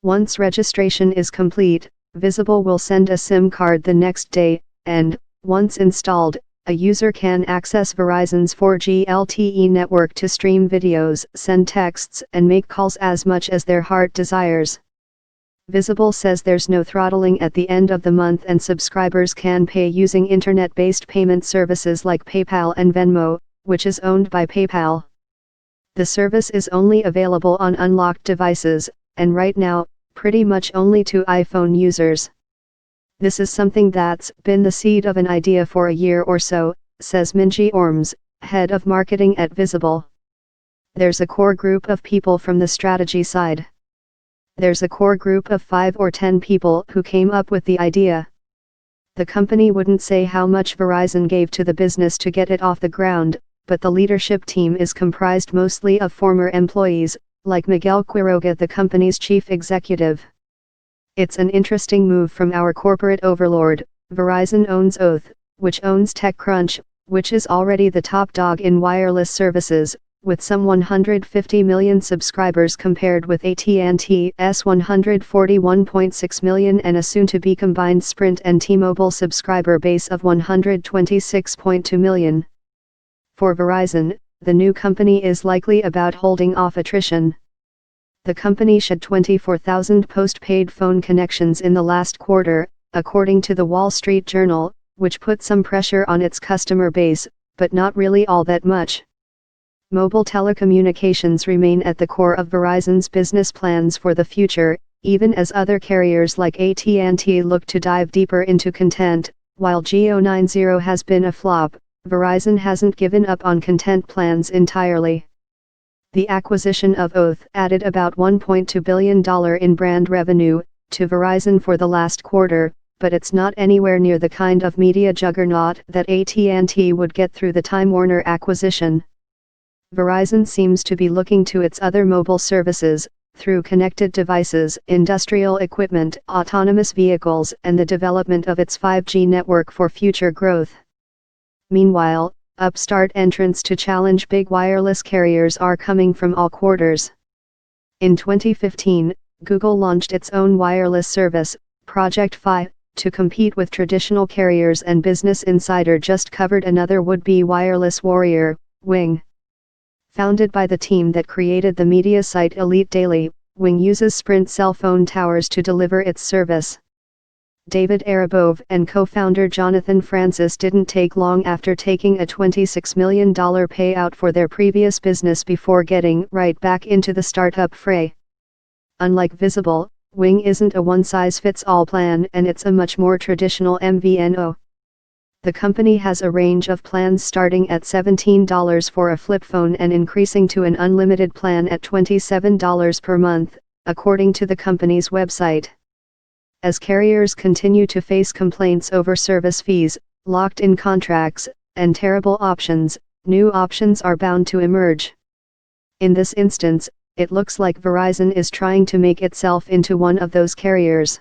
Once registration is complete, Visible will send a SIM card the next day, and, once installed, a user can access Verizon's 4G LTE network to stream videos, send texts, and make calls as much as their heart desires. Visible says there's no throttling at the end of the month and subscribers can pay using internet-based payment services like PayPal and Venmo, which is owned by PayPal. The service is only available on unlocked devices, and right now, pretty much only to iPhone users. This is something that's been the seed of an idea for a year or so, says Minji Orms, head of marketing at Visible. There's a core group of people from the strategy side. There's a core group of 5 or 10 people who came up with the idea. The company wouldn't say how much Verizon gave to the business to get it off the ground, but the leadership team is comprised mostly of former employees, like Miguel Quiroga, the company's chief executive. It's an interesting move from our corporate overlord. Verizon owns Oath, which owns TechCrunch, which is already the top dog in wireless services, with some 150 million subscribers compared with AT&T's 141.6 million and a soon-to-be combined Sprint and T-Mobile subscriber base of 126.2 million. For Verizon, the new company is likely about holding off attrition. The company shed 24,000 postpaid phone connections in the last quarter, according to the Wall Street Journal, which put some pressure on its customer base, but not really all that much. Mobile telecommunications remain at the core of Verizon's business plans for the future, even as other carriers like AT&T look to dive deeper into content. While Geo 90 has been a flop, Verizon hasn't given up on content plans entirely. The acquisition of Oath added about $1.2 billion in brand revenue to Verizon for the last quarter, but it's not anywhere near the kind of media juggernaut that AT&T would get through the Time Warner acquisition. Verizon seems to be looking to its other mobile services, through connected devices, industrial equipment, autonomous vehicles, and the development of its 5G network for future growth. Meanwhile, upstart entrants to challenge big wireless carriers are coming from all quarters. In 2015, Google launched its own wireless service, Project Fi, to compete with traditional carriers, and Business Insider just covered another would-be wireless warrior, Wing. Founded by the team that created the media site Elite Daily, Wing uses Sprint cell phone towers to deliver its service. David Arabov and co-founder Jonathan Francis didn't take long after taking a $26 million payout for their previous business before getting right back into the startup fray. Unlike Visible, Wing isn't a one-size-fits-all plan, and it's a much more traditional MVNO. The company has a range of plans starting at $17 for a flip phone and increasing to an unlimited plan at $27 per month, according to the company's website. As carriers continue to face complaints over service fees, locked-in contracts, and terrible options, new options are bound to emerge. In this instance, it looks like Verizon is trying to make itself into one of those carriers.